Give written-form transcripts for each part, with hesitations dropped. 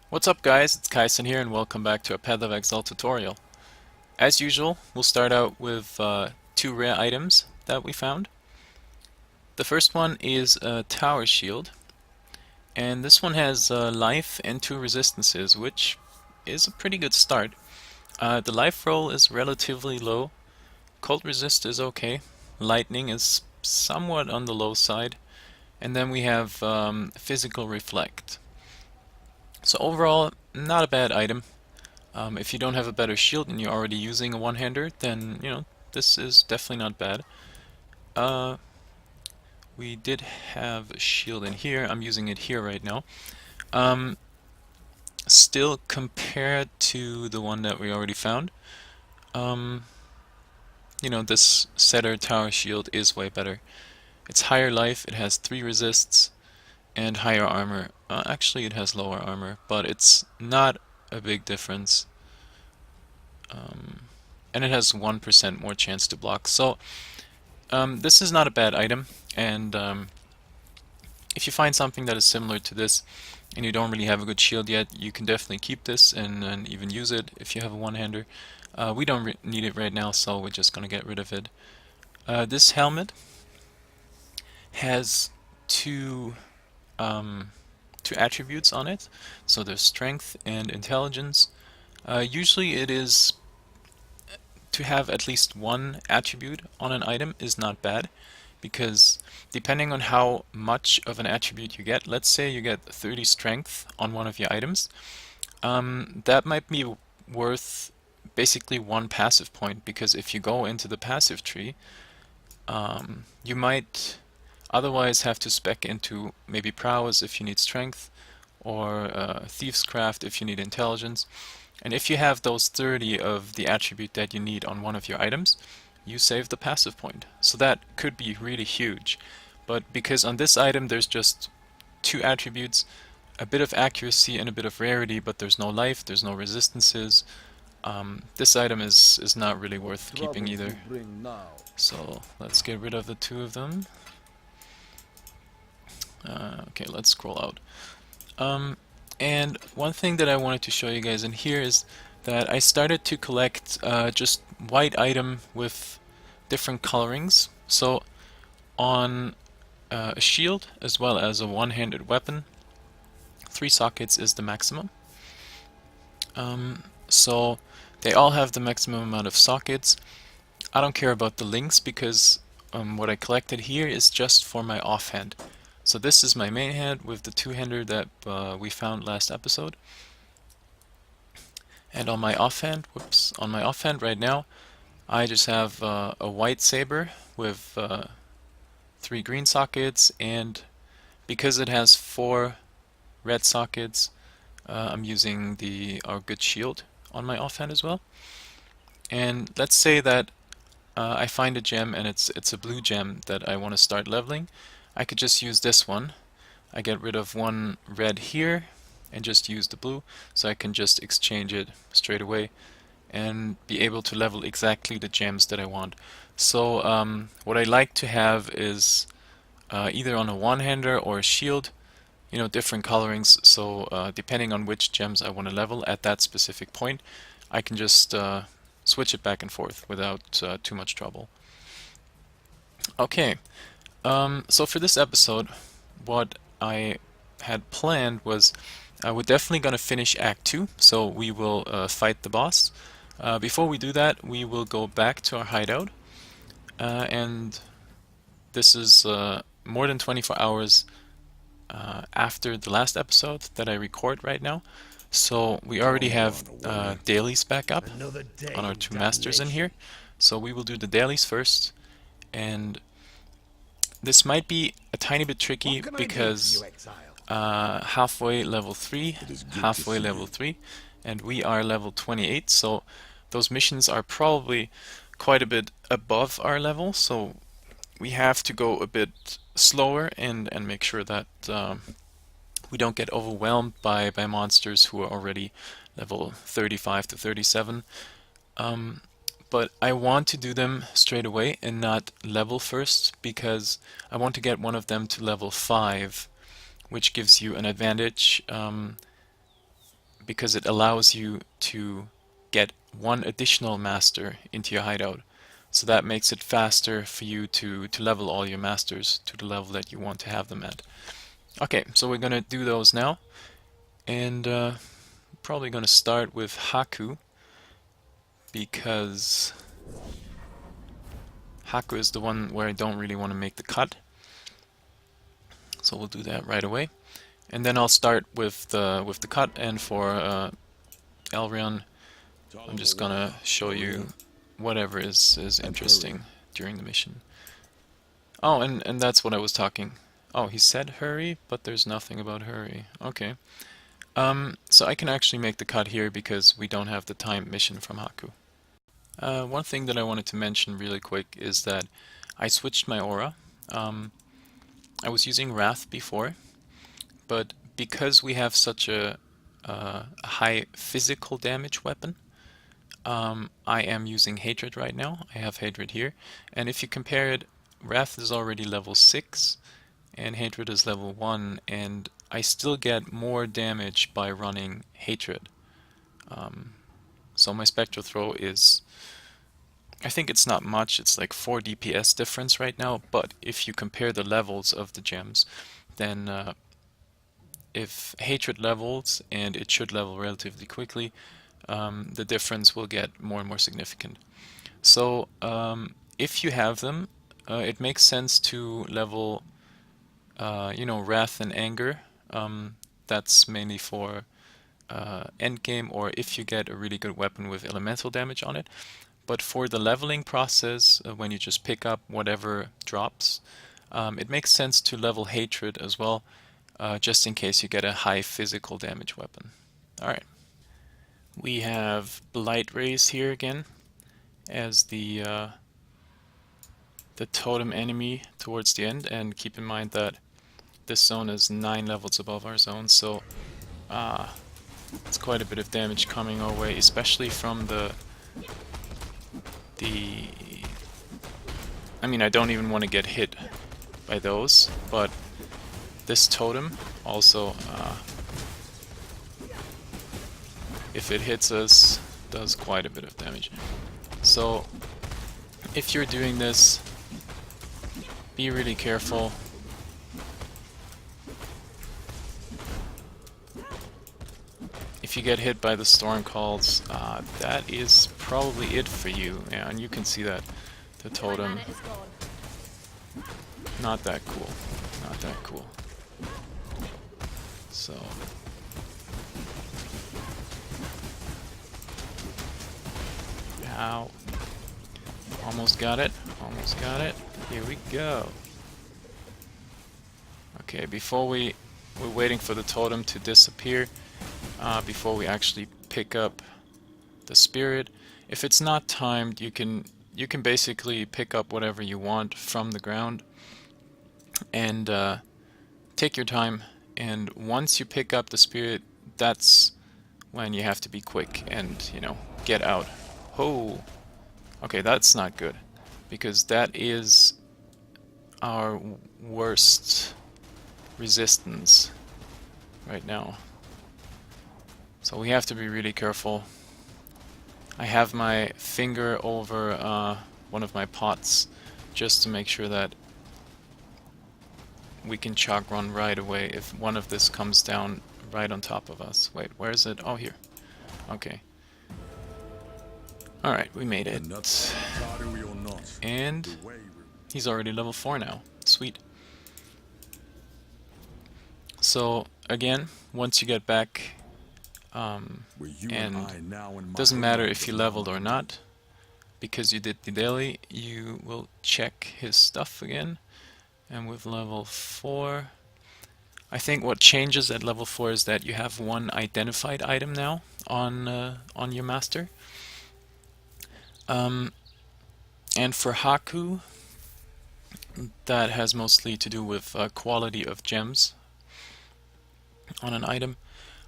What's up guys, it's Kaisen here and welcome back to a Path of Exile tutorial. As usual, we'll start out with two rare items that we found. The first one is a tower shield, and this one has life and two resistances, which is a pretty good start. The life roll is relatively low, cold resist is okay, lightning is somewhat on the low side, and then we have physical reflect. So overall, not a bad item. If you don't have a better shield and you're already using a one-hander, then, this is definitely not bad. Uh, we did have a shield in here. I'm using it here right now. Um, Still, compared to the one that we already found, um, this Setter Tower Shield is way better. It's higher life, it has 3 resists, and higher armor. Actually, it has lower armor, but it's not a big difference. And it has 1% more chance to block. So this is not a bad item, and if you find something that is similar to this and you don't really have a good shield yet, you can definitely keep this and even use it if you have a one-hander. We don't need it right now, so we're just gonna get rid of it. This helmet has two two attributes on it, so there's strength and intelligence. Usually it is to have at least one attribute on an item is not bad, because depending on how much of an attribute you get, let's say you get 30 strength on one of your items, that might be worth basically one passive point, because if you go into the passive tree, you might otherwise have to spec into maybe prowess if you need strength, or thieves craft if you need intelligence. And if you have those 30 of the attribute that you need on one of your items, you save the passive point. So that could be really huge. But because on this item there's just two attributes, a bit of accuracy and a bit of rarity, but there's no life, there's no resistances, this item is not really worth keeping either. So let's get rid of the two of them. Okay, let's scroll out. And one thing that I wanted to show you guys in here is that I started to collect just white item with different colorings. So on a shield as well as a one-handed weapon, 3 sockets is the maximum. So they all have the maximum amount of sockets. I don't care about the links because what I collected here is just for my offhand. So this is my main hand with the two-hander that we found last episode. And on my offhand, on my offhand right now, I just have a white saber with 3 green sockets, and because it has 4 red sockets, I'm using our good shield on my offhand as well. And let's say that I find a gem and it's a blue gem that I want to start leveling. I could just use this one. I get rid of one red here and just use the blue, so I can just exchange it straight away and be able to level exactly the gems that I want. So what I like to have is either on a one-hander or a shield, different colorings, so depending on which gems I want to level at that specific point, I can just switch it back and forth without too much trouble. Okay, so for this episode, what I had planned was we're definitely going to finish Act 2, so we will fight the boss. Before we do that, we will go back to our hideout, and this is more than 24 hours after the last episode that I record right now. So we already have dailies back up on our 2 masters in here. So we will do the dailies first, and this might be a tiny bit tricky because halfway level 3, halfway level 3, and we are level 28, so those missions are probably quite a bit above our level, so we have to go a bit slower and make sure that we don't get overwhelmed by monsters who are already level 35 to 37. But I want to do them straight away and not level first, because I want to get one of them to level 5, which gives you an advantage because it allows you to get one additional master into your hideout. So that makes it faster for you to level all your masters to the level that you want to have them at. Okay, so we're gonna do those now, and probably gonna start with Haku, because Haku is the one where I don't really want to make the cut. So we'll do that right away. And then I'll start with the cut, and for Elrion, I'm just gonna show you whatever is interesting during the mission. Oh, and that's what I was talking. Oh, he said hurry, but there's nothing about hurry. Okay. So I can actually make the cut here because we don't have the timed mission from Haku. One thing that I wanted to mention really quick is that I switched my aura. I was using Wrath before, but because we have such a high physical damage weapon, I am using Hatred right now. I have Hatred here, and if you compare it, Wrath is already level 6 and Hatred is level 1, and I still get more damage by running Hatred. So my Spectral Throw is, I think it's not much, it's like 4 DPS difference right now, but if you compare the levels of the gems, then if Hatred levels, and it should level relatively quickly, the difference will get more and more significant. So if you have them, it makes sense to level Wrath and Anger. That's mainly for endgame, or if you get a really good weapon with elemental damage on it. But for the leveling process, when you just pick up whatever drops, it makes sense to level Hatred as well, just in case you get a high physical damage weapon. Alright. We have Blight Rays here again as the totem enemy towards the end, and keep in mind that this zone is 9 levels above our zone, so it's quite a bit of damage coming our way, especially from the I mean, I don't even want to get hit by those, but this totem also, if it hits us, does quite a bit of damage. So if you're doing this, be really careful. If you get hit by the storm calls, that is probably it for you. Yeah, and you can see that the totem, not that cool, not that cool. So ow, almost got it, almost got it. Here we go. Okay, we're waiting for the totem to disappear. Before we actually pick up the spirit. If it's not timed, you can basically pick up whatever you want from the ground, and take your time. And once you pick up the spirit, that's when you have to be quick and get out. Oh, okay, that's not good, because that is our worst resistance right now. So we have to be really careful. I have my finger over one of my pots just to make sure that we can chalk run right away if one of this comes down right on top of us. Wait, where is it? Oh, here. Okay. Alright, we made it. And he's already level 4 now. Sweet. So, again, once you get back, and it doesn't matter if you leveled or not, because you did the daily, you will check his stuff again. And with level 4, I think what changes at level 4 is that you have one identified item now on your master. And for Haku, that has mostly to do with quality of gems on an item.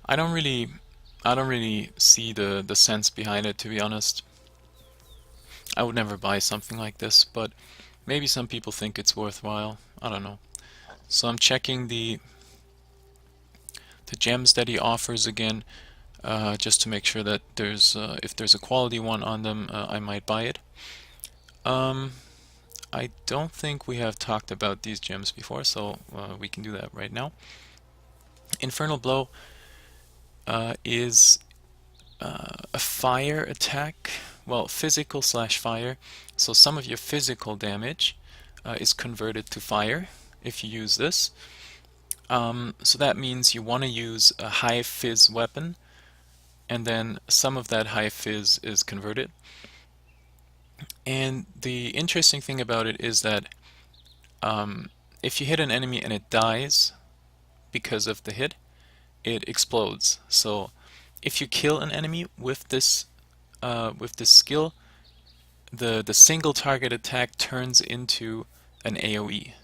I don't really see the sense behind it, to be honest. I would never buy something like this, but maybe some people think it's worthwhile. I don't know. So I'm checking the gems that he offers again. just to make sure that there's if there's a quality one on them, I might buy it. Um, I don't think we have talked about these gems before, so we can do that right now. Infernal Blow is a fire attack, well, physical slash fire. So some of your physical damage is converted to fire if you use this. So that means you want to use a high fizz weapon, and then some of that high fizz is converted. And the interesting thing about it is that if you hit an enemy and it dies because of the hit, it explodes. So if you kill an enemy with this skill, the single target attack turns into an AoE.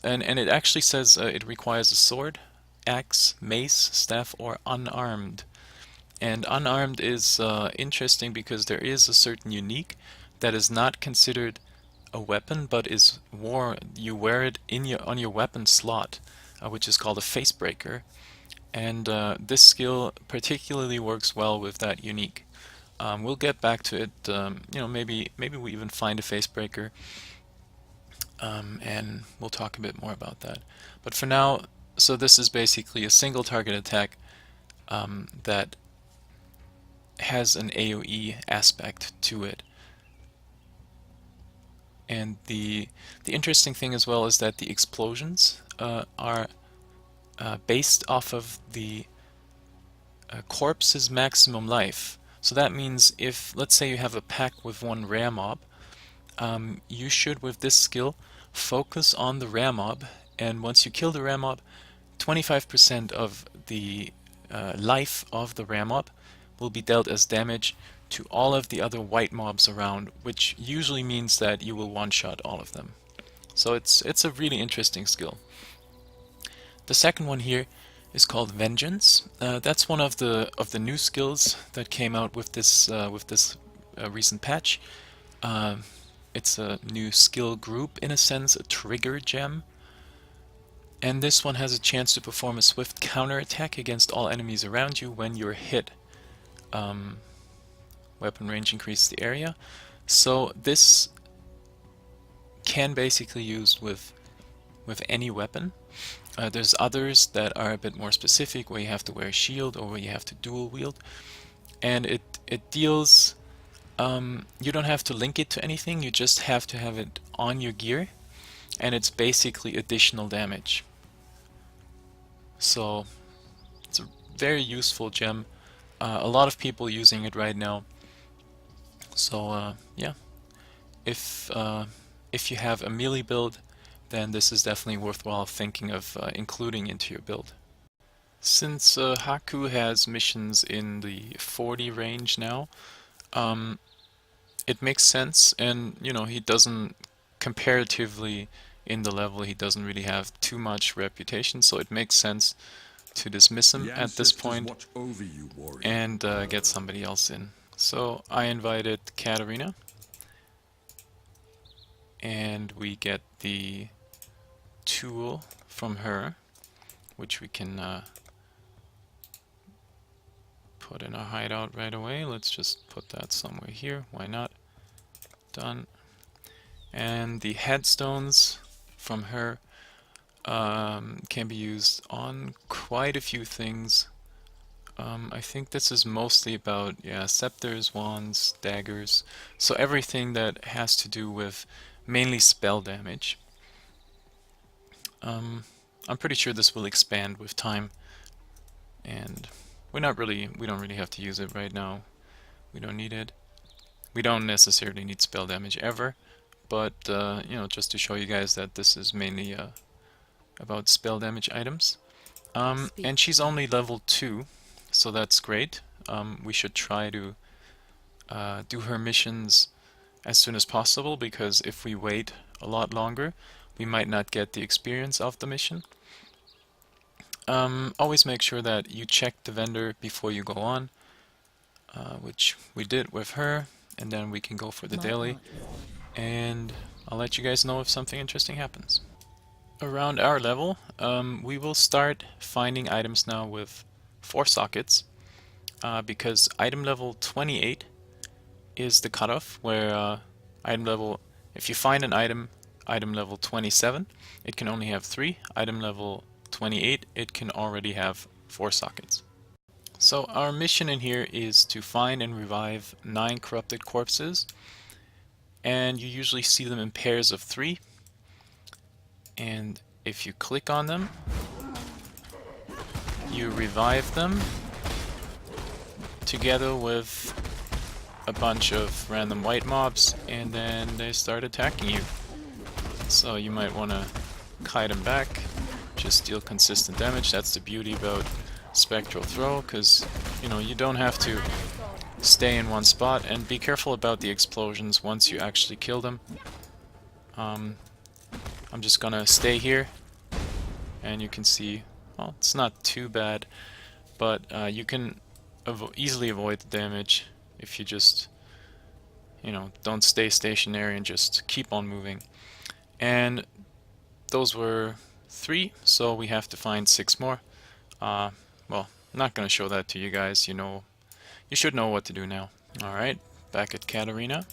And it actually says it requires a sword, axe, mace, staff, or unarmed. And unarmed is interesting because there is a certain unique that is not considered a weapon, but is you wear it on your weapon slot, which is called a facebreaker. And this skill particularly works well with that unique. We'll get back to it. Maybe we even find a facebreaker, and we'll talk a bit more about that. But for now, so this is basically a single target attack that has an AoE aspect to it. And the interesting thing as well is that the explosions are based off of the corpse's maximum life. So that means if, let's say you have a pack with one rare mob, you should, with this skill, focus on the rare mob, and once you kill the rare mob, 25% of the life of the rare mob will be dealt as damage to all of the other white mobs around, which usually means that you will one-shot all of them. So it's a really interesting skill. The second one here is called Vengeance. That's one of the new skills that came out with this recent patch. It's a new skill group in a sense, a trigger gem. And this one has a chance to perform a swift counterattack against all enemies around you when you're hit. Weapon range increases the area. So this can basically use with any weapon. There's others that are a bit more specific, where you have to wear a shield or where you have to dual wield. And it deals... you don't have to link it to anything, you just have to have it on your gear. And it's basically additional damage. So it's a very useful gem. A lot of people using it right now. So yeah, if you have a melee build, then this is definitely worthwhile thinking of including into your build. Since Haku has missions in the 40 range now, it makes sense, and he doesn't, comparatively in the level, he doesn't really have too much reputation, so it makes sense to dismiss him at this point and get somebody else in. So I invited Katarina, and we get the tool from her, which we can put in our hideout right away. Let's just put that somewhere here, why not? Done. And the headstones from her can be used on quite a few things. I think this is mostly about, scepters, wands, daggers, so everything that has to do with mainly spell damage. I'm pretty sure this will expand with time, and we don't really have to use it right now. We don't need it. We don't necessarily need spell damage ever, but just to show you guys that this is mainly about spell damage items. And she's only level 2, so that's great. We should try to do her missions as soon as possible, because if we wait a lot longer, we might not get the experience of the mission. Always make sure that you check the vendor before you go on, which we did with her, and then we can go for the daily, and I'll let you guys know if something interesting happens. Around our level, we will start finding items now with 4 sockets, because item level 28 is the cutoff where item level, if you find an item level 27, it can only have 3. Item level 28, it can already have 4 sockets. So our mission in here is to find and revive 9 corrupted corpses, and you usually see them in pairs of 3. And if you click on them, you revive them together with a bunch of random white mobs, and then they start attacking you. So you might want to kite them back, just deal consistent damage. That's the beauty about Spectral Throw, because you don't have to stay in one spot, and be careful about the explosions once you actually kill them. I'm just gonna stay here, and you can see, well, it's not too bad, but you can easily avoid the damage if you just don't stay stationary and just keep on moving. And those were 3, so we have to find 6 more. Well, I'm not gonna show that to you guys. You should know what to do now. Alright, back at Katarina.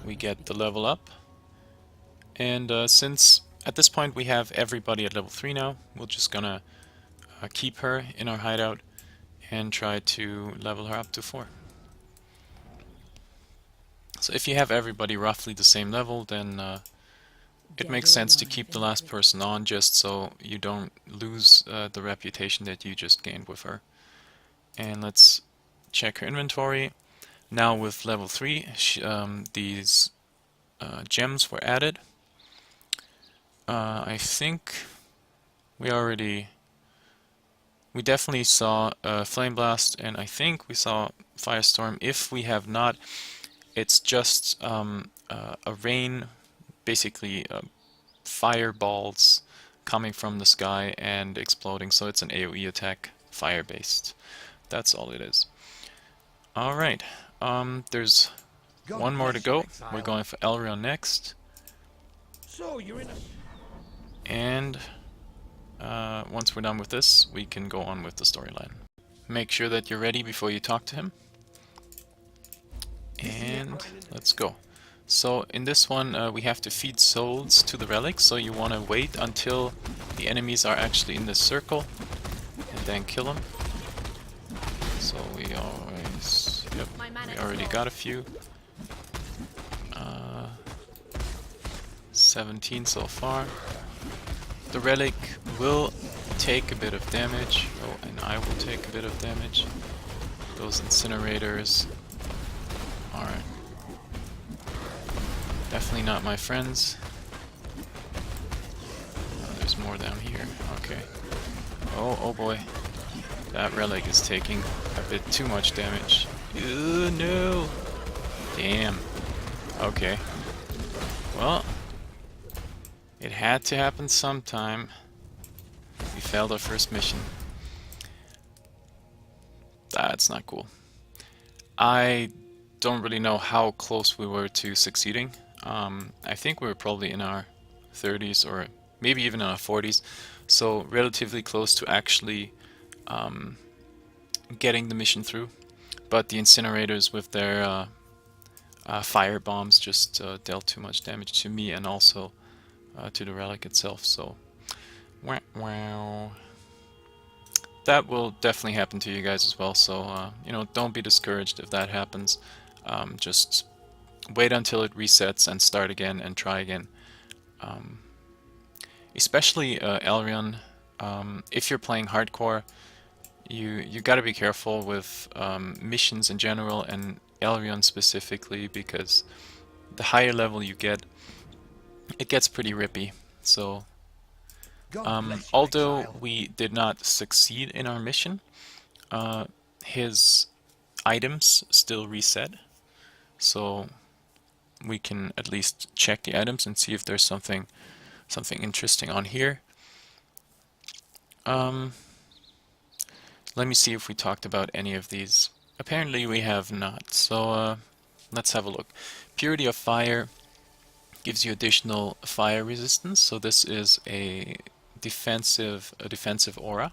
We get the level up. And since at this point we have everybody at level 3 now, we're just gonna keep her in our hideout and try to level her up to 4. So if you have everybody roughly the same level, then it makes sense to keep the last person on, just so you don't lose the reputation that you just gained with her. And let's check her inventory. Now with level 3, these gems were added. I think we definitely saw Flame Blast, and I think we saw Firestorm. If we have not, it's just a rain, basically fireballs coming from the sky and exploding, so it's an AoE attack, fire-based. That's all it is. Alright, there's one more to go. We're going for Elrion next. So you're in a... And once we're done with this, we can go on with the storyline. Make sure that you're ready before you talk to him. And let's go. So in this one, we have to feed souls to the relics, so you want to wait until the enemies are actually in this circle, and then kill them. So we always... Yep, we already got a few. 17 so far. The relic will take a bit of damage. Oh, and I will take a bit of damage. Those incinerators are definitely not my friends. Oh, there's more down here. Okay. Oh boy. That relic is taking a bit too much damage. Ew, no! Damn. Okay. Well, it had to happen sometime. We failed our first mission. That's not cool. I don't really know how close we were to succeeding. I think we were probably in our 30s or maybe even in our 40s, so relatively close to actually getting the mission through. But the incinerators with their fire bombs just dealt too much damage to me and also to the relic itself. So wow. That will definitely happen to you guys as well, so don't be discouraged if that happens. Just wait until it resets and start again and try again. Especially Elrion, if you're playing hardcore, you got to be careful with missions in general and Elrion specifically, because the higher level you get, it gets pretty rippy. So although we did not succeed in our mission, his items still reset, so we can at least check the items and see if there's something interesting on here. Let me see if we talked about any of these. Apparently we have not, so let's have a look. Purity of Fire gives you additional fire resistance. So this is a defensive aura.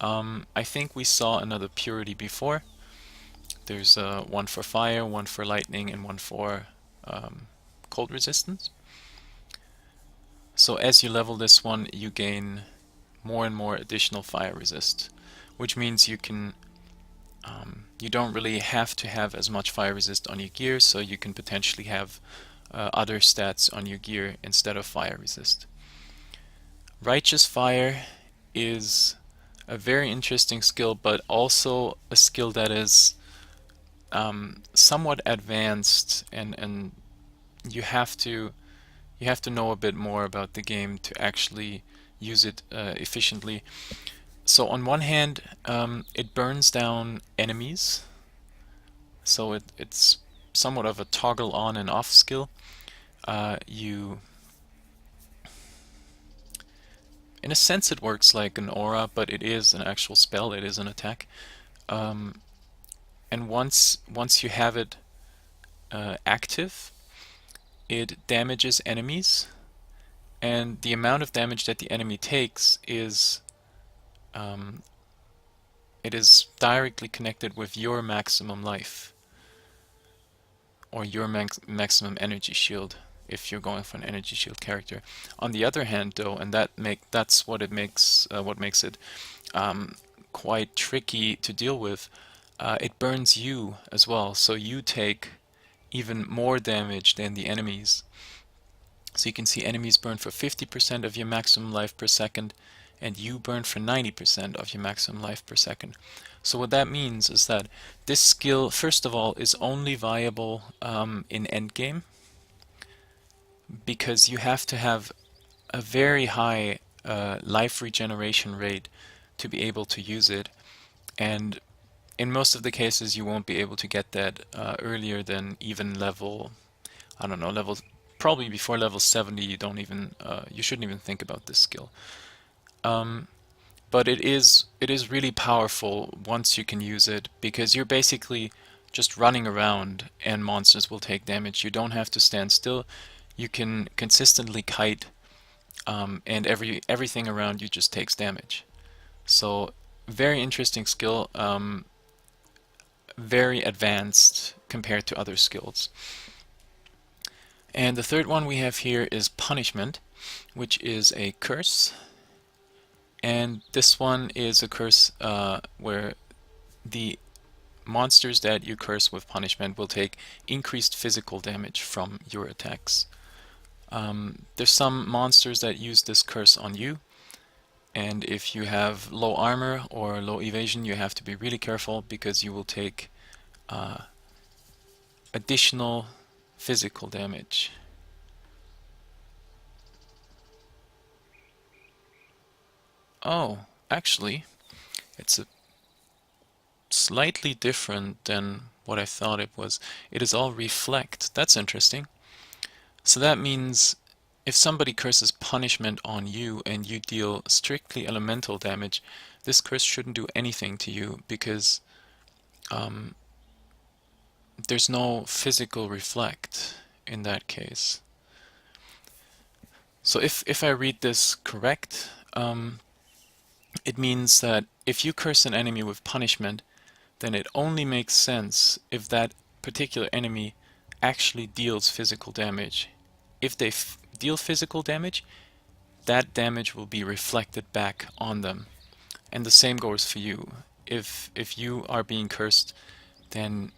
I think we saw another purity before. There's one for fire, one for lightning, and one for cold resistance. So as you level this one, you gain more and more additional fire resist, which means you don't really have to have as much fire resist on your gear, so you can potentially have other stats on your gear instead of fire resist. Righteous Fire is a very interesting skill, but also a skill that is somewhat advanced, and you have to know a bit more about the game to actually use it efficiently. So on one hand, it burns down enemies, so it's somewhat of a toggle on and off skill. You, in a sense, it works like an aura, but it is an actual spell. It is an attack. And once you have it active, it damages enemies, and the amount of damage that the enemy takes is it is directly connected with your maximum life or your maximum energy shield if you're going for an energy shield character. On the other hand, though, and that's what makes it quite tricky to deal with. It burns you as well, so you take even more damage than the enemies. So you can see enemies burn for 50% of your maximum life per second, and you burn for 90% of your maximum life per second. So what that means is that this skill, first of all, is only viable in endgame, because you have to have a very high life regeneration rate to be able to use it, and in most of the cases you won't be able to get that earlier than even level, I don't know, probably before level 70. You shouldn't even think about this skill. But it is really powerful once you can use it, because you're basically just running around and monsters will take damage. You don't have to stand still. You can consistently kite, and everything around you just takes damage. So very interesting skill, very advanced compared to other skills. And the third one we have here is Punishment, which is a curse. And this one is a curse where the monsters that you curse with punishment will take increased physical damage from your attacks. There's some monsters that use this curse on you, and if you have low armor or low evasion, you have to be really careful, because you will take additional physical damage. Oh, actually, it's a slightly different than what I thought it was. It is all reflect. That's interesting. So that means if somebody curses punishment on you and you deal strictly elemental damage, this curse shouldn't do anything to you, because there's no physical reflect in that case. So if I read this correct, it means that if you curse an enemy with punishment, then it only makes sense if that particular enemy actually deals physical damage. If they deal physical damage, that damage will be reflected back on them. And the same goes for you. If you are being cursed, then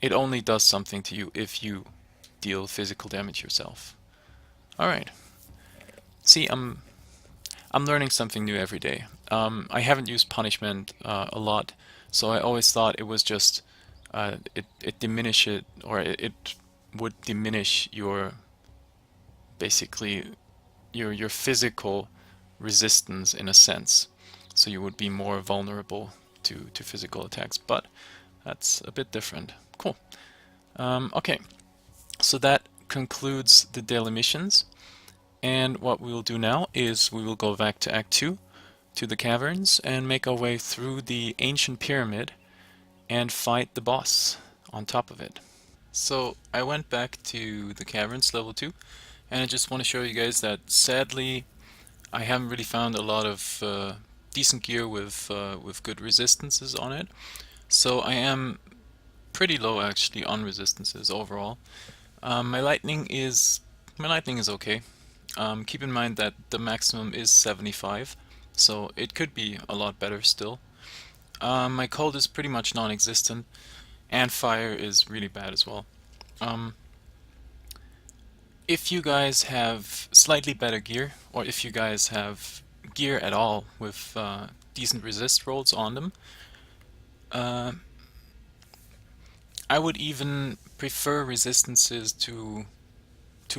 it only does something to you if you deal physical damage yourself. Alright. See, I'm learning something new every day. I haven't used punishment a lot, so I always thought it was just it diminish it, or it would diminish your basically your physical resistance in a sense, so you would be more vulnerable to physical attacks. But that's a bit different. Cool. Okay, so that concludes the daily missions. And what we will do now is we will go back to Act 2, to the caverns, and make our way through the ancient pyramid and fight the boss on top of it. So I went back to the caverns level 2, and I just want to show you guys that sadly I haven't really found a lot of decent gear with good resistances on it. So I am pretty low actually on resistances overall. My lightning is okay. Keep in mind that the maximum is 75, so it could be a lot better still. My cold is pretty much non-existent, and fire is really bad as well. Um, if you guys have slightly better gear, or if you guys have gear at all with decent resist rolls on them, uh, I would even prefer resistances to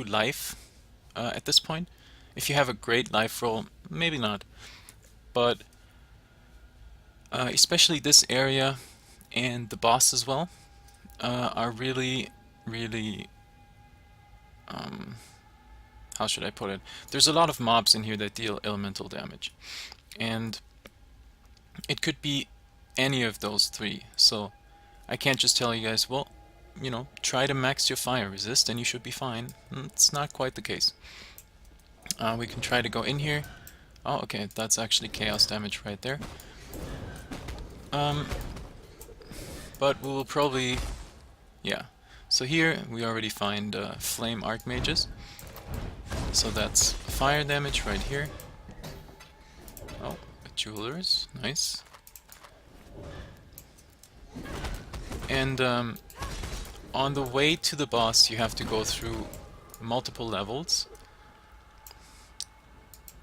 life at this point. If you have a great life roll, maybe not, but especially this area and the boss as well are really how should I put it? There's a lot of mobs in here that deal elemental damage, and it could be any of those three. So I can't just tell you guys, well, try to max your fire resist and you should be fine. It's not quite the case. We can try to go in here. Oh, okay, that's actually chaos damage right there. But we will probably, yeah. So here we already find flame archmages. So that's fire damage right here. Oh, jewelers, nice. And on the way to the boss, you have to go through multiple levels,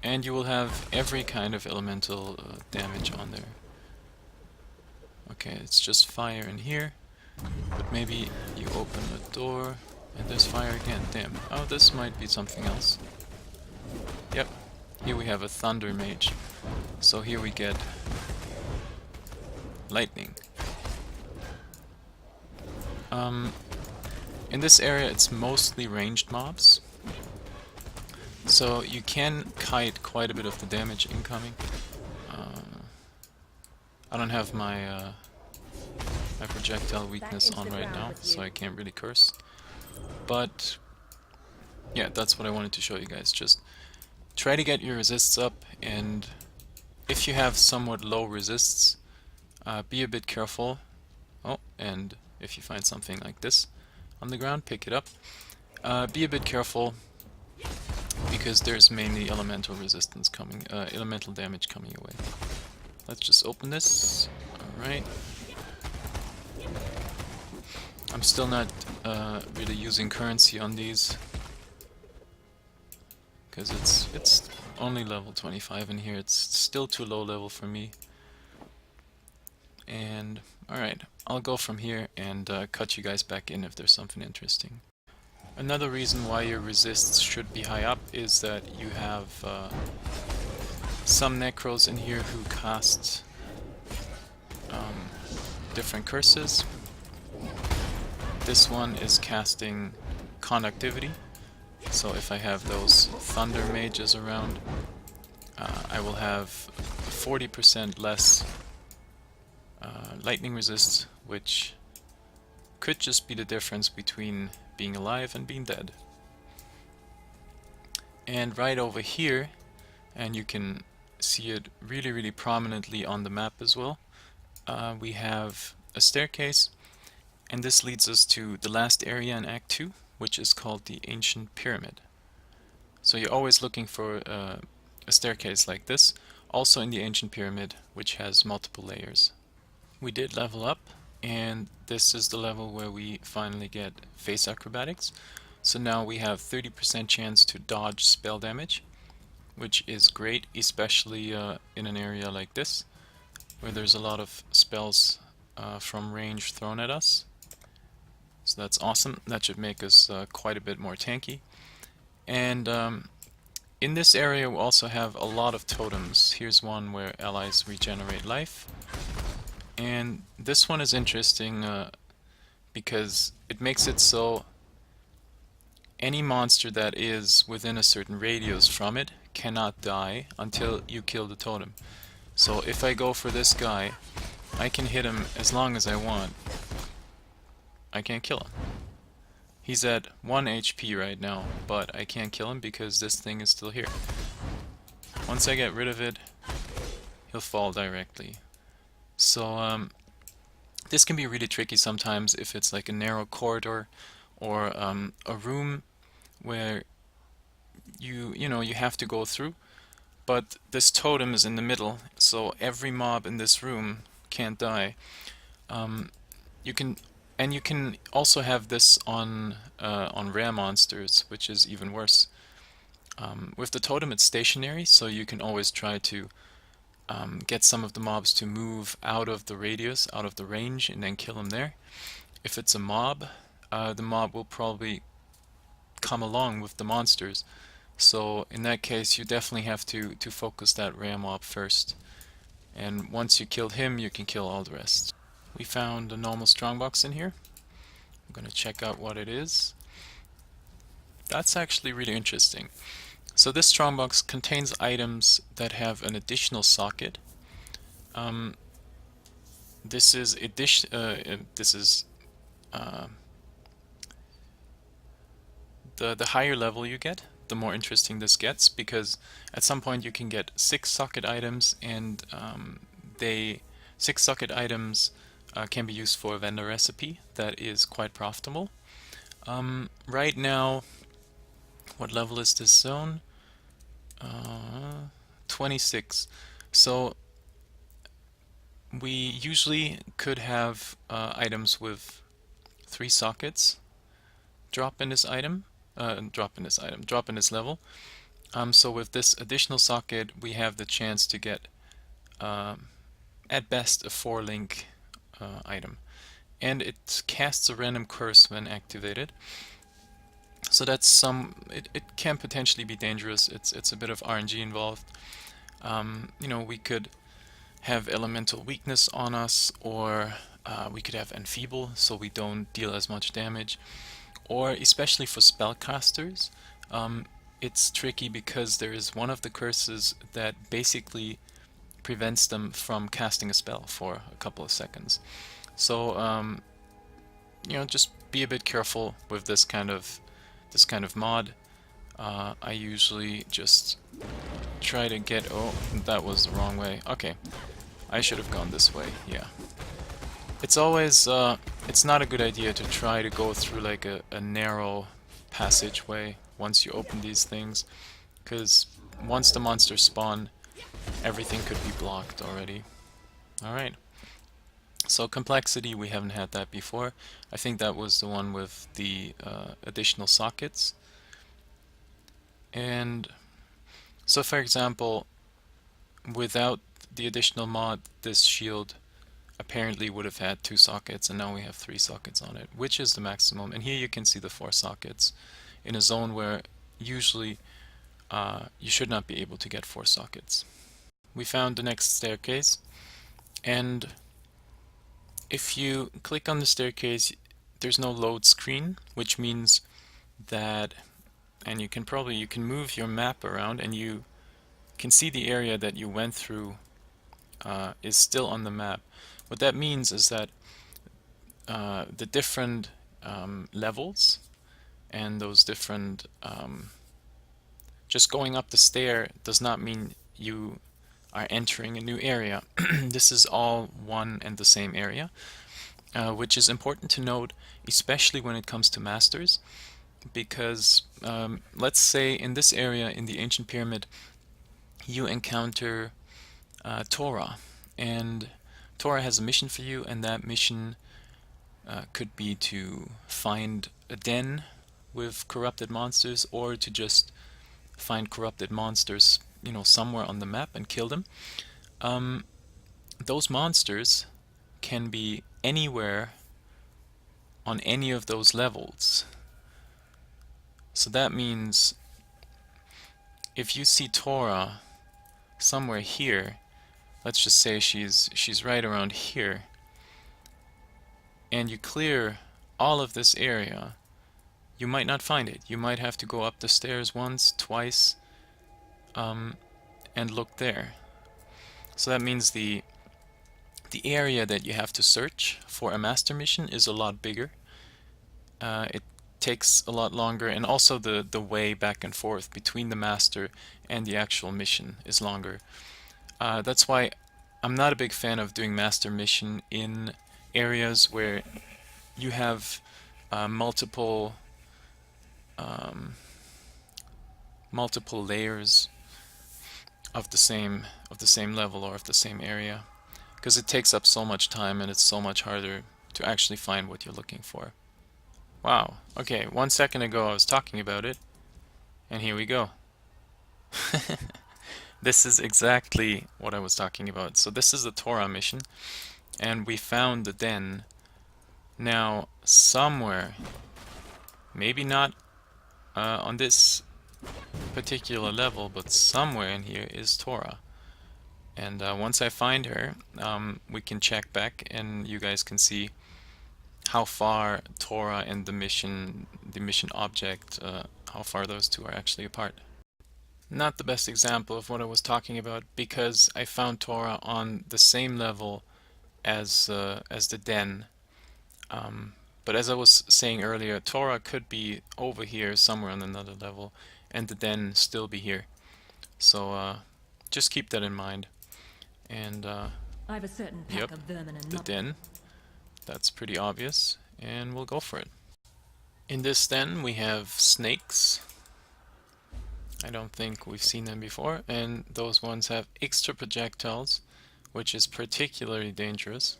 and you will have every kind of elemental damage on there. Okay, it's just fire in here, but maybe you open a door and there's fire again. Damn. Oh, this might be something else. Yep. Here we have a thunder mage. So here we get lightning. In this area it's mostly ranged mobs, so you can kite quite a bit of the damage incoming. I don't have my my projectile weakness on right now, so I can't really curse. But yeah, that's what I wanted to show you guys. Just try to get your resists up, and if you have somewhat low resists, be a bit careful. Oh, and if you find something like this on the ground, pick it up. Be a bit careful, because there's mainly elemental resistance coming, elemental damage coming your way. Let's just open this. Alright. I'm still not really using currency on these, because it's only level 25 in here. It's still too low level for me. And alright, I'll go from here and cut you guys back in if there's something interesting. Another reason why your resists should be high up is that you have some necros in here who cast different curses. This one is casting conductivity, so if I have those thunder mages around, I will have 40% less lightning resist, which could just be the difference between being alive and being dead. And right over here, and you can see it really prominently on the map as well, we have a staircase, and this leads us to the last area in Act 2, which is called the Ancient Pyramid. So you're always looking for a staircase like this, also in the Ancient Pyramid, which has multiple layers. We did level up, and this is the level where we finally get face acrobatics. So now we have 30% chance to dodge spell damage, which is great, especially in an area like this, where there's a lot of spells from range thrown at us. So that's awesome. That should make us quite a bit more tanky. And in this area we also have a lot of totems. Here's one where allies regenerate life. And this one is interesting because it makes it so any monster that is within a certain radius from it cannot die until you kill the totem. So if I go for this guy, I can hit him as long as I want. I can't kill him. He's at 1 HP right now, but I can't kill him because this thing is still here. Once I get rid of it, he'll fall directly. So this can be really tricky sometimes if it's like a narrow corridor or a room where you have to go through, but this totem is in the middle, so every mob in this room can't die. Um, you can you can also have this on rare monsters, which is even worse. With the totem, it's stationary, so you can always try to get some of the mobs to move out of the radius, out of the range, and then kill them there. If it's a mob, the mob will probably come along with the monsters. So in that case, you definitely have to focus that rare mob first. And once you killed him, you can kill all the rest. We found a normal strongbox in here. I'm gonna check out what it is. That's actually really interesting. So this strongbox contains items that have an additional socket. Um, this is uh, the higher level you get, the more interesting this gets, because at some point you can get 6 socket items, and they 6 socket items can be used for a vendor recipe that is quite profitable. Right now, what level is this zone? 26. So we usually could have items with 3 sockets drop in this item, drop in this level. So with this additional socket, we have the chance to get, at best, a 4-link item. And it casts a random curse when activated. So that's it can potentially be dangerous. It's a bit of RNG involved. We could have elemental weakness on us, or we could have enfeeble, so we don't deal as much damage. Or especially for spellcasters, it's tricky because there is one of the curses that basically prevents them from casting a spell for a couple of seconds. So just be a bit careful with this kind of mod. I usually just try to get... Oh, that was the wrong way. Okay, I should have gone this way. Yeah. It's always, it's not a good idea to try to go through like a narrow passageway once you open these things, because once the monsters spawn, everything could be blocked already. Alright, so complexity, we haven't had that before. I think that was the one with the additional sockets. And so for example, without the additional mod, this shield apparently would have had 2 sockets, and now we have 3 sockets on it, which is the maximum. And here you can see the 4 sockets in a zone where usually you should not be able to get 4 sockets. We found the next staircase, and if you click on the staircase, there's no load screen, which means that, and you can move your map around, and you can see the area that you went through is still on the map. What that means is that the different levels and those different just going up the stair does not mean you are entering a new area. This is all one and the same area, which is important to note, especially when it comes to masters, because let's say in this area in the ancient pyramid you encounter Torah, and Torah has a mission for you, and that mission could be to find a den with corrupted monsters, or to just find corrupted monsters, somewhere on the map and kill them. Those monsters can be anywhere on any of those levels. So that means if you see Torah somewhere here, let's just say she's right around here, and you clear all of this area, you might not find it. You might have to go up the stairs once, twice, and look there. So that means the area that you have to search for a master mission is a lot bigger. takes a lot longer, and also the way back and forth between the master and the actual mission is longer. That's why I'm not a big fan of doing master mission in areas where you have multiple um, multiple layers of the same level or of the same area, because it takes up so much time and it's so much harder to actually find what you're looking for. Wow. Okay, 1 second ago I was talking about it, and here we go. This is exactly what I was talking about. So this is the Torah mission, and we found the den. Now, somewhere, maybe not on this particular level, but somewhere in here is Torah. And once I find her, we can check back, and you guys can see how far Torah and the mission object, how far those two are actually apart. Not the best example of what I was talking about, because I found Torah on the same level as the den. Um, but as I was saying earlier, Torah could be over here somewhere on another level, and the den still be here. So just keep that in mind. And I have a certain pack yep, of vermin and the den. That's pretty obvious, and we'll go for it. In this den we have snakes. I don't think we've seen them before, and those ones have extra projectiles, which is particularly dangerous.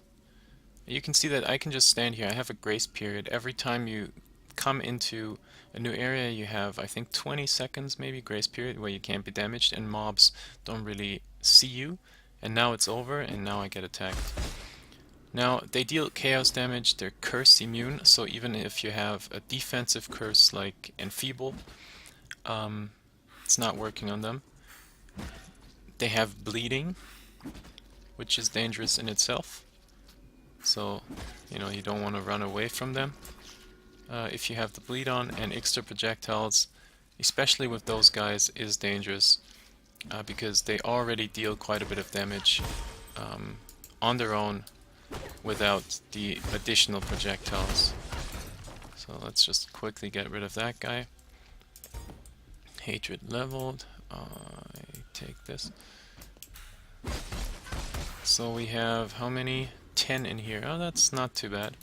You can see that I can just stand here. I have a grace period. Every time you come into a new area, you have, I think, 20 seconds maybe grace period where you can't be damaged, and mobs don't really see you. And now it's over, and now I get attacked. Now, they deal chaos damage, they're curse immune, so even if you have a defensive curse like Enfeeble, it's not working on them. They have bleeding, which is dangerous in itself. So, you don't want to run away from them if you have the bleed on, and extra projectiles, especially with those guys, is dangerous because they already deal quite a bit of damage on their own without the additional projectiles. So let's just quickly get rid of that guy. Hatred leveled. I take this. So we have how many? 10 in here. Oh, that's not too bad.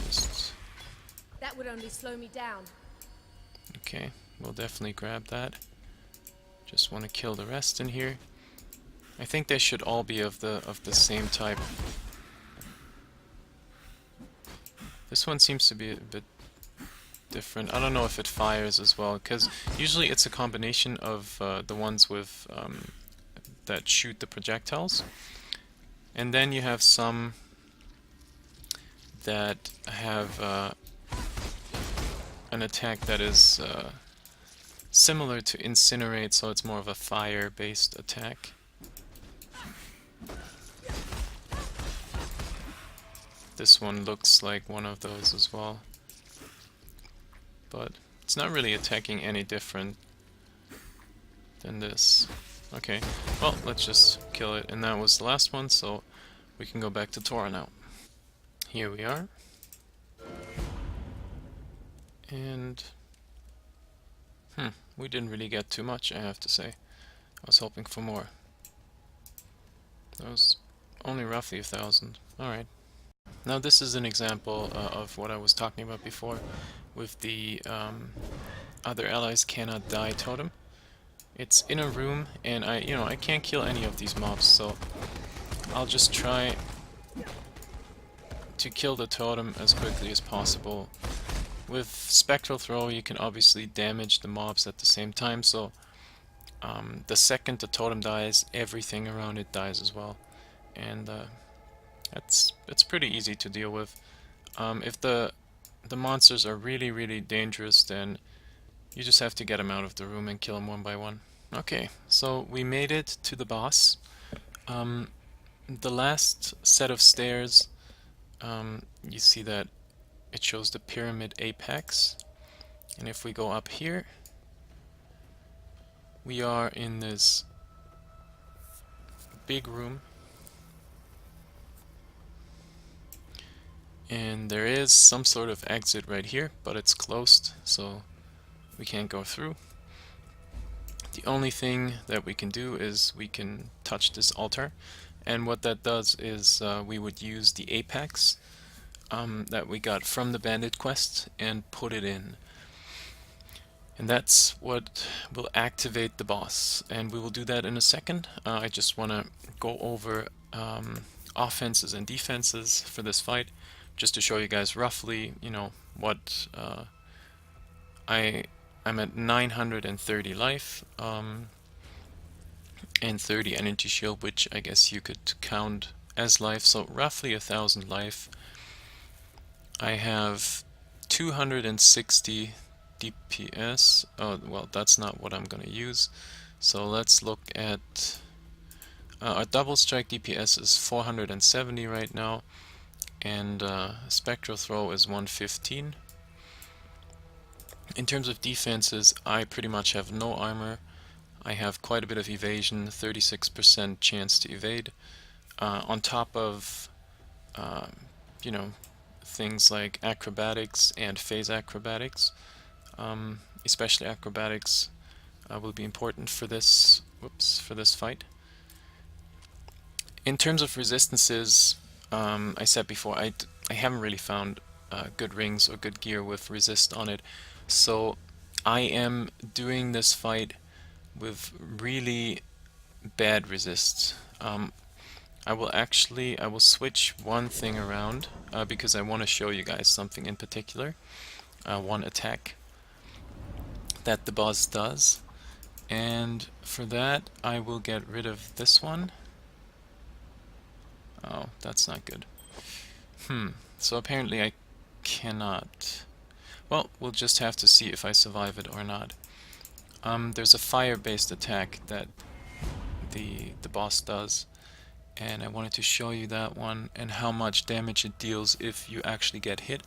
Just That would only slow me down. okay. We'll definitely grab that. Just want to kill the rest in here. I think they should all be of the same type. This one seems to be a bit different. I don't know if it fires as well, because usually it's a combination of the ones with that shoot the projectiles, and then you have some that have an attack that is similar to Incinerate, so it's more of a fire-based attack. This one looks like one of those as well, but it's not really attacking any different than this. Okay, well, let's just kill it, and that was the last one, so we can go back to Torah now. Here we are. And we didn't really get too much, I have to say. I was hoping for more. That was only roughly 1,000. Alright. Now this is an example of what I was talking about before with the other allies cannot die totem. It's in a room, and I can't kill any of these mobs, so I'll just try to kill the totem as quickly as possible. With Spectral Throw you can obviously damage the mobs at the same time, so the second the totem dies, everything around it dies as well. And it's pretty easy to deal with. If the monsters are really dangerous, then you just have to get them out of the room and kill them one by one. Okay, so we made it to the boss. The last set of stairs, you see that it shows the pyramid apex. And if we go up here, we are in this big room. And there is some sort of exit right here, but it's closed, so we can't go through. The only thing that we can do is we can touch this altar, and what that does is we would use the apex that we got from the bandit quest and put it in. And that's what will activate the boss, and we will do that in a second. I just want to go over offenses and defenses for this fight, just to show you guys roughly, you know, what I'm at 930 life and 30 energy shield, which I guess you could count as life, so roughly 1,000 life. I have 260 DPS. Oh, well, that's not what I'm gonna use. So let's look at our double strike DPS is 470 right now, and spectral throw is 115. In terms of defenses, I pretty much have no armor. I have quite a bit of evasion, 36% chance to evade, on top of you know, things like acrobatics and phase acrobatics. Especially acrobatics will be important for this fight. In terms of resistances, I said before, I haven't really found good rings or good gear with resist on it, so I am doing this fight with really bad resists. I will switch one thing around because I want to show you guys something in particular, one attack that the boss does, and for that I will get rid of this one. Oh, that's not good. So apparently I cannot. Well, we'll just have to see if I survive it or not. There's a fire-based attack that the boss does, and I wanted to show you that one and how much damage it deals if you actually get hit.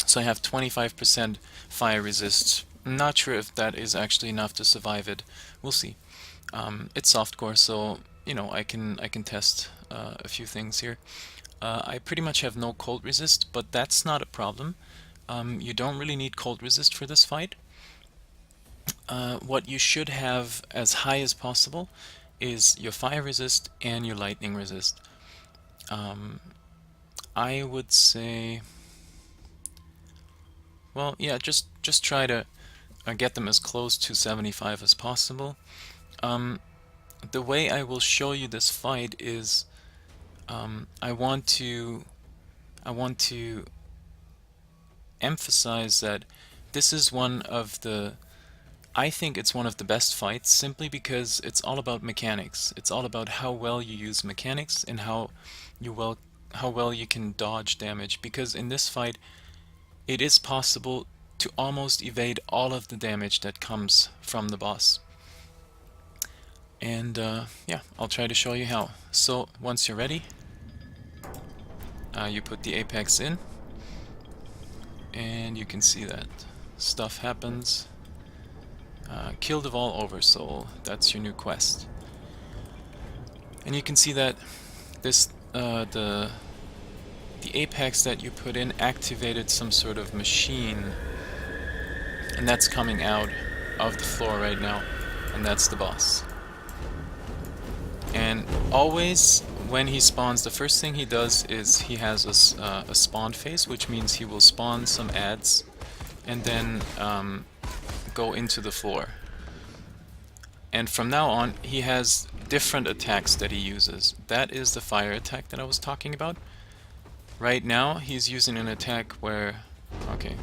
So I have 25% fire resist. I'm not sure if that is actually enough to survive it. We'll see. It's softcore, so you know I can test a few things here. I pretty much have no cold resist, but that's not a problem. You don't really need cold resist for this fight. What you should have as high as possible is your fire resist and your lightning resist. I would say, well, yeah, just try to get them as close to 75 as possible. The way I will show you this fight is I want to emphasize that this is one of the, I think it's one of the best fights, simply because it's all about mechanics. It's all about how well you use mechanics and how well you can dodge damage, because in this fight it is possible to almost evade all of the damage that comes from the boss. And yeah, I'll try to show you how. So once you're ready, you put the apex in, and you can see that stuff happens. Kill the Vaal Oversoul, that's your new quest. And you can see that this the apex that you put in activated some sort of machine, and that's coming out of the floor right now, and that's the boss. And always when he spawns, the first thing he does is he has a spawn phase, which means he will spawn some adds and then go into the floor. And from now on he has different attacks that he uses. That is the fire attack that I was talking about. Right now he's using an attack where, okay,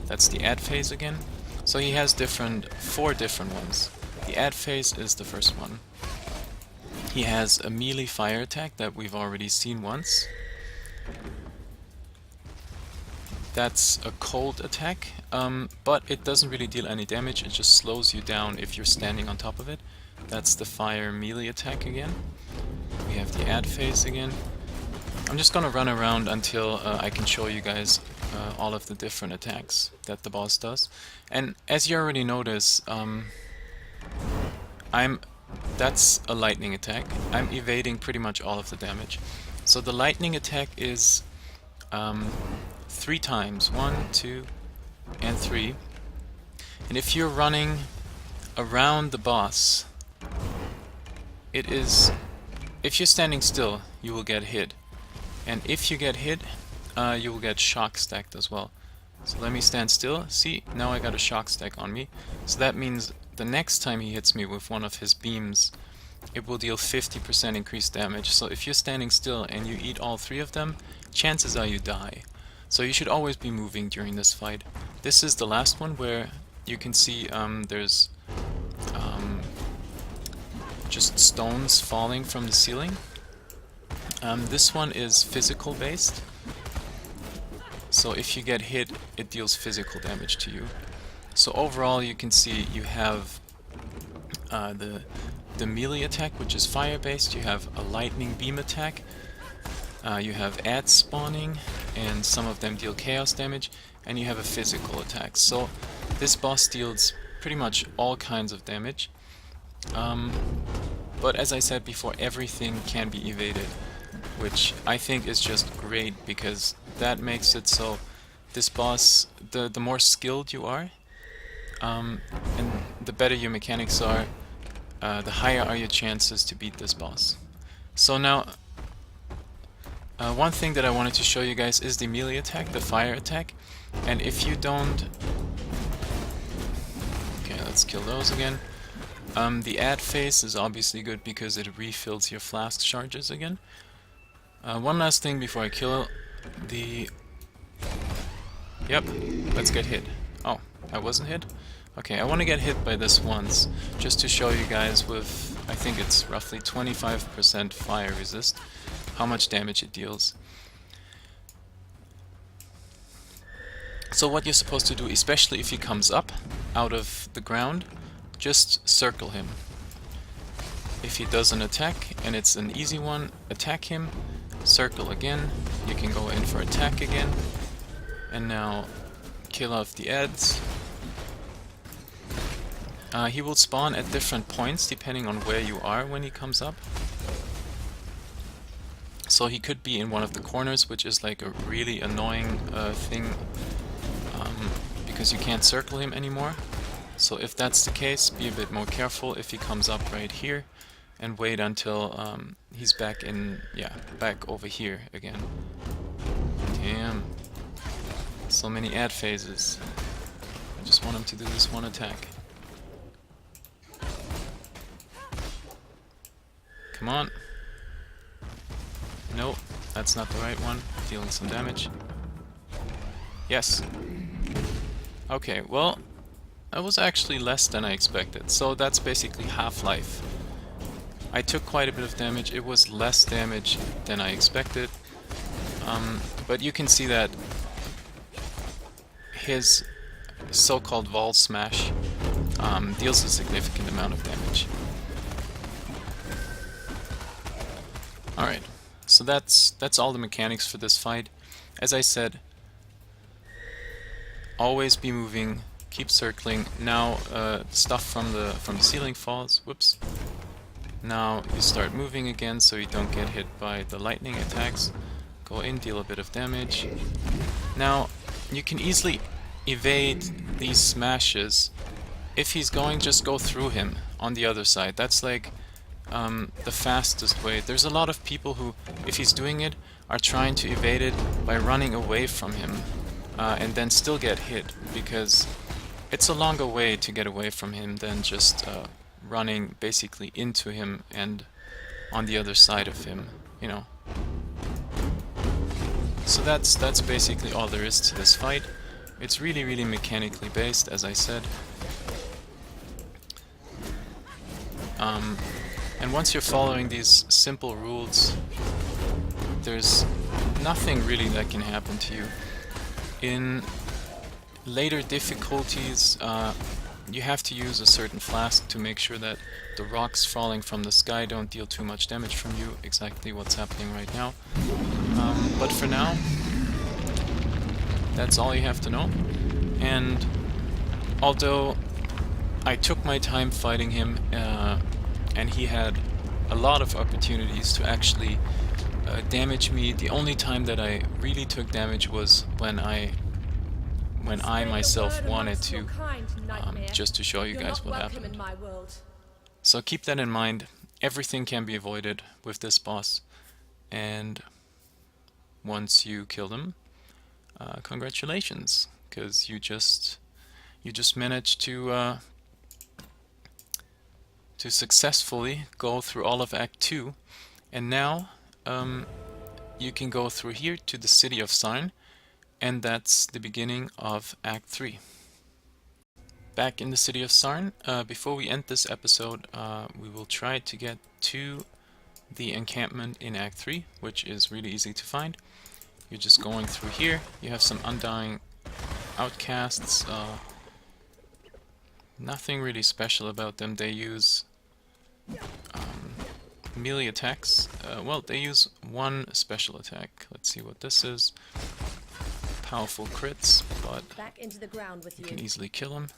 that's the add phase again. So he has 4 different ones. The add phase is the first one. He has a melee fire attack that we've already seen once. That's a cold attack, but it doesn't really deal any damage, it just slows you down if you're standing on top of it. That's the fire melee attack again. We have the add phase again. I'm just gonna run around until I can show you guys all of the different attacks that the boss does. And as you already notice, that's a lightning attack. I'm evading pretty much all of the damage. So the lightning attack is 3 times. 1, 2, and 3. And if you're running around the boss, it is... if you're standing still, you will get hit. And if you get hit, you will get shock stacked as well. So let me stand still. See, now I got a shock stack on me. So that means the next time he hits me with one of his beams, it will deal 50% increased damage. So if you're standing still and you eat all 3 of them, chances are you die. So you should always be moving during this fight. This is the last one where you can see there's just stones falling from the ceiling. This one is physical based. So if you get hit, it deals physical damage to you. So overall you can see you have the melee attack, which is fire based, you have a lightning beam attack, you have ads spawning, and some of them deal chaos damage, and you have a physical attack. So this boss deals pretty much all kinds of damage. But as I said before, everything can be evaded, which I think is just great, because that makes it so this boss, the more skilled you are, and the better your mechanics are, the higher are your chances to beat this boss. So now, one thing that I wanted to show you guys is the melee attack, the fire attack, and if you don't... okay, let's kill those again. The ad phase is obviously good because it refills your flask charges again. One last thing before I kill the... yep, let's get hit. Oh, I wasn't hit? Okay, I want to get hit by this once, just to show you guys with, I think it's roughly 25% fire resist, how much damage it deals. So what you're supposed to do, especially if he comes up out of the ground, just circle him. If he does an attack, and it's an easy one, attack him, circle again, you can go in for attack again, and now kill off the ads. He will spawn at different points depending on where you are when he comes up. So he could be in one of the corners, which is like a really annoying thing, because you can't circle him anymore. So if that's the case, be a bit more careful if he comes up right here, and wait until he's back in, yeah, back over here again. Damn. So many ad phases. I just want him to do this one attack. Come on. Nope, that's not the right one. Dealing some damage. Yes. Okay, well, that was actually less than I expected. So that's basically half-life. I took quite a bit of damage. It was less damage than I expected. But you can see that his so-called Vaal smash deals a significant amount of damage. Alright, so that's all the mechanics for this fight. As I said, always be moving, keep circling. Now stuff from the ceiling falls. Whoops. Now you start moving again so you don't get hit by the lightning attacks. Go in, deal a bit of damage. Now you can easily evade these smashes. If he's going, just go through him on the other side. That's like the fastest way. There's a lot of people who, if he's doing it, are trying to evade it by running away from him and then still get hit, because it's a longer way to get away from him than just running basically into him and on the other side of him, you know. So that's basically all there is to this fight. It's really, really mechanically based, as I said. And once you're following these simple rules, there's nothing really that can happen to you. In later difficulties, you have to use a certain flask to make sure that the rocks falling from the sky don't deal too much damage from you, exactly what's happening right now. But for now, that's all you have to know. And although I took my time fighting him, and he had a lot of opportunities to actually damage me. The only time that I really took damage was when I Spread the myself word wanted amongst your to, kind, nightmare. just to show you You're guys not what welcome in happened. my world. So keep that in mind. Everything can be avoided with this boss, and once you kill them, congratulations, because you just managed to successfully go through all of Act 2, and now you can go through here to the city of Sarn, and that's the beginning of Act 3. Back in the city of Sarn, before we end this episode, we will try to get to the encampment in Act 3, which is really easy to find. You're just going through here. You have some undying outcasts. Nothing really special about them. They use melee attacks. Well, they use one special attack. Let's see what this is. Powerful crits, but Back into the ground with you you. can easily kill them.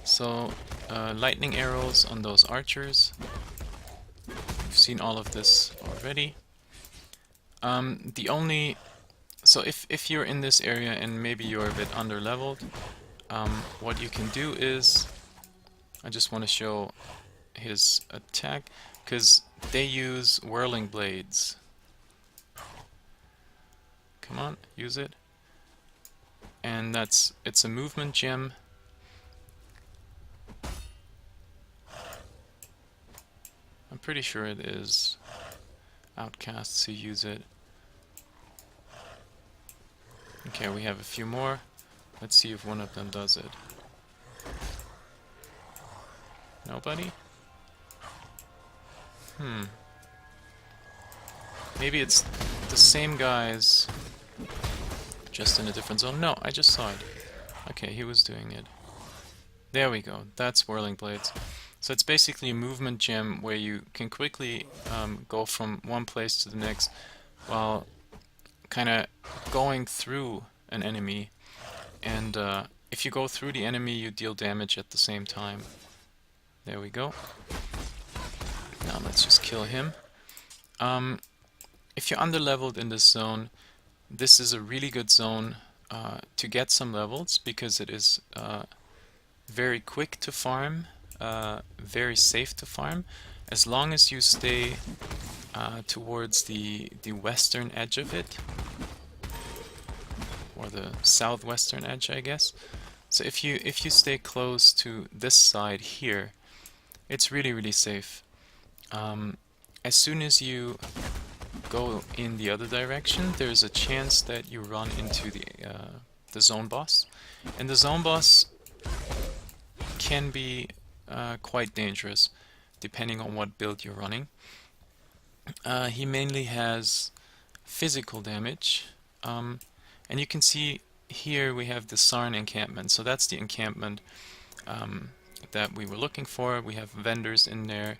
So, lightning arrows on those archers. You've seen all of this already. So if you're in this area and maybe you're a bit under-leveled, what you can do is, I just want to show his attack, because they use whirling blades. Come on, use it. And it's a movement gem. I'm pretty sure it is outcasts who use it. Okay, we have a few more. Let's see if one of them does it. Nobody? Maybe it's the same guys, just in a different zone. No, I just saw it. Okay, he was doing it. There we go. That's whirling blades. So it's basically a movement gem where you can quickly go from one place to the next while kind of going through an enemy. And if you go through the enemy, you deal damage at the same time. There we go. Now let's just kill him. If you're underleveled in this zone, this is a really good zone to get some levels, because it is very quick to farm, very safe to farm, as long as you stay towards the western edge of it, or the southwestern edge, I guess. So if you stay close to this side here, it's really safe. As soon as you go in the other direction, there's a chance that you run into the zone boss, and the zone boss can be quite dangerous depending on what build you're running. He mainly has physical damage, and you can see here we have the Sarn encampment. So that's the encampment that we were looking for. We have vendors in there,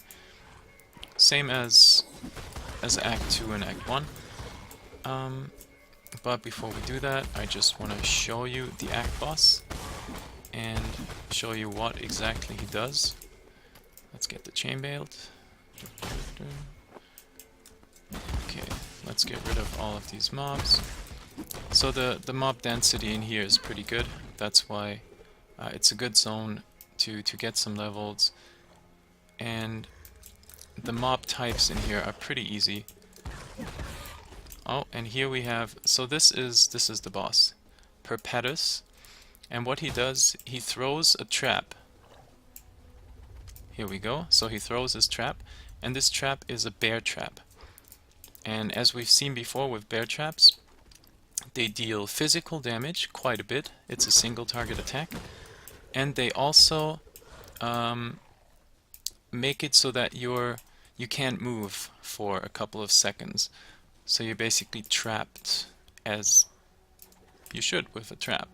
same as Act 2 and Act 1. But before we do that, I just want to show you the Act boss and show you what exactly he does. Let's get the chain belt. Okay, let's get rid of all of these mobs. So the mob density in here is pretty good. That's why it's a good zone to get some levels. And the mob types in here are pretty easy. Oh, and here we have, so this is the boss, Perpetus, and what he does, he throws a trap. Here we go. So he throws his trap, and this trap is a bear trap. And as we've seen before with bear traps, they deal physical damage quite a bit. It's a single target attack, and they also make it so that you can't move for a couple of seconds. So you're basically trapped, as you should with a trap.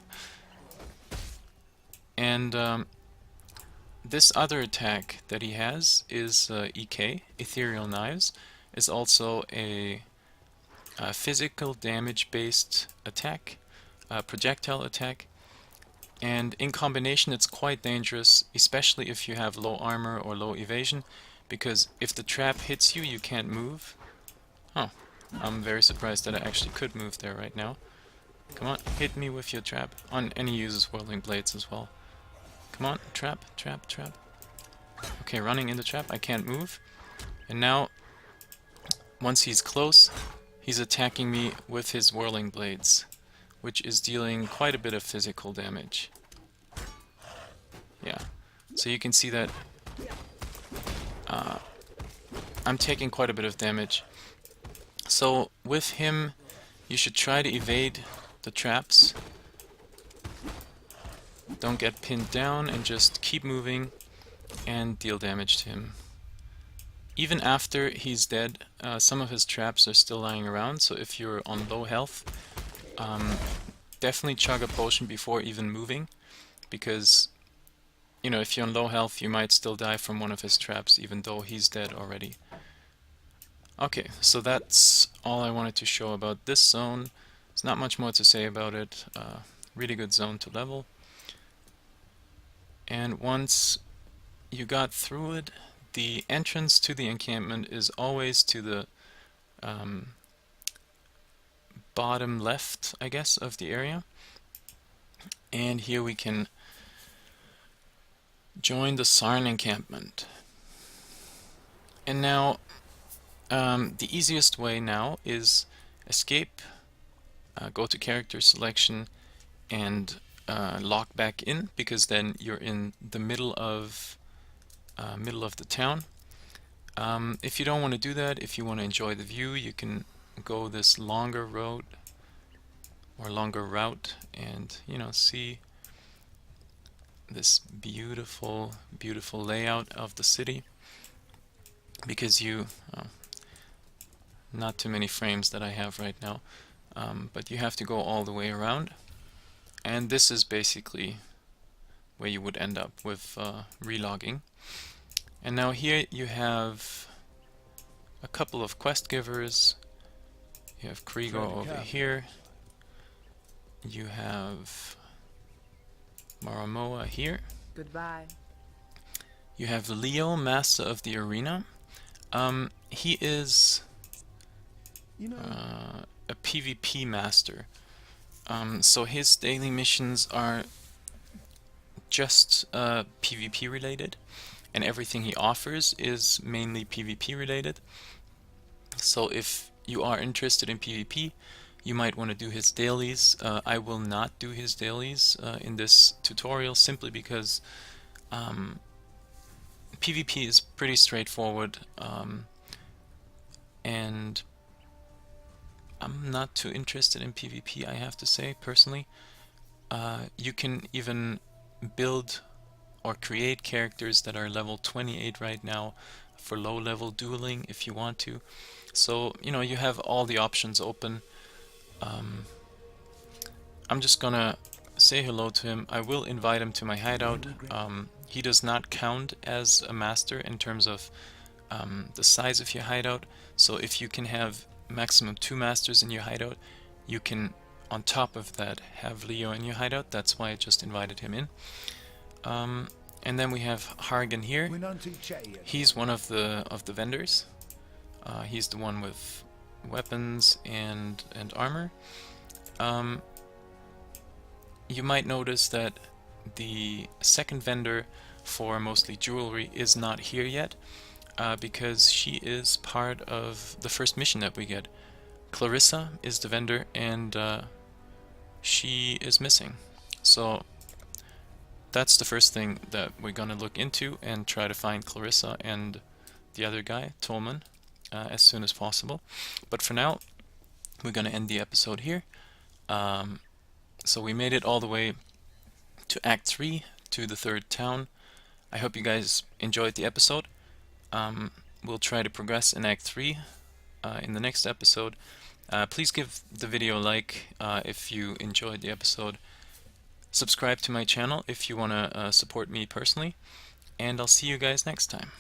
And this other attack that he has is EK, Ethereal Knives, is also a physical damage based attack, projectile attack, and in combination it's quite dangerous, especially if you have low armor or low evasion, because if the trap hits you, you can't move. Oh, I'm very surprised that I actually could move there right now. Come on, hit me with your trap. And he uses whirling blades as well. Come on, trap, trap, trap. Okay, running in the trap, I can't move. And now, once he's close, he's attacking me with his whirling blades, which is dealing quite a bit of physical damage. Yeah, so you can see that I'm taking quite a bit of damage. So with him, you should try to evade the traps. Don't get pinned down and just keep moving and deal damage to him. Even after he's dead, some of his traps are still lying around, so if you're on low health, definitely chug a potion before even moving, because, you know, if you're on low health, you might still die from one of his traps, even though he's dead already. Okay, so that's all I wanted to show about this zone. There's not much more to say about it. Really good zone to level. And once you got through it, the entrance to the encampment is always to the bottom left, I guess, of the area. And here we can join the Sarn encampment. And now, the easiest way now is escape, go to character selection, and lock back in, because then you're in the middle of the town. If you don't want to do that, if you want to enjoy the view, you can go this longer road or longer route and, you know, see this beautiful, beautiful layout of the city, because you not too many frames that I have right now, but you have to go all the way around, and this is basically where you would end up with relogging. And now here you have a couple of quest givers. You have Krieger over here. You have Maramoa here. Goodbye. You have Leo, Master of the Arena. He is a PvP master. So his daily missions are just PvP related, and everything he offers is mainly PvP related. So if you are interested in PvP, you might want to do his dailies. I will not do his dailies in this tutorial, simply because PvP is pretty straightforward, and I'm not too interested in PvP, I have to say, personally. You can even build or create characters that are level 28 right now for low-level dueling if you want to. So, you know, you have all the options open. I'm just gonna say hello to him. I will invite him to my hideout. He does not count as a master in terms of the size of your hideout. So if you can have maximum 2 masters in your hideout, you can, on top of that, have Leo in your hideout. That's why I just invited him in. And then we have Hargan here. He's one of the vendors. He's the one with weapons and armor. You might notice that the second vendor for mostly jewelry is not here yet, because she is part of the first mission that we get. Clarissa is the vendor, and she is missing. So that's the first thing that we're gonna look into, and try to find Clarissa and the other guy, Tolman, as soon as possible. But for now, we're gonna end the episode here. So we made it all the way to Act 3, to the 3rd town. I hope you guys enjoyed the episode. We'll try to progress in Act 3 in the next episode. Please give the video a like if you enjoyed the episode. Subscribe to my channel if you want to support me personally. And I'll see you guys next time.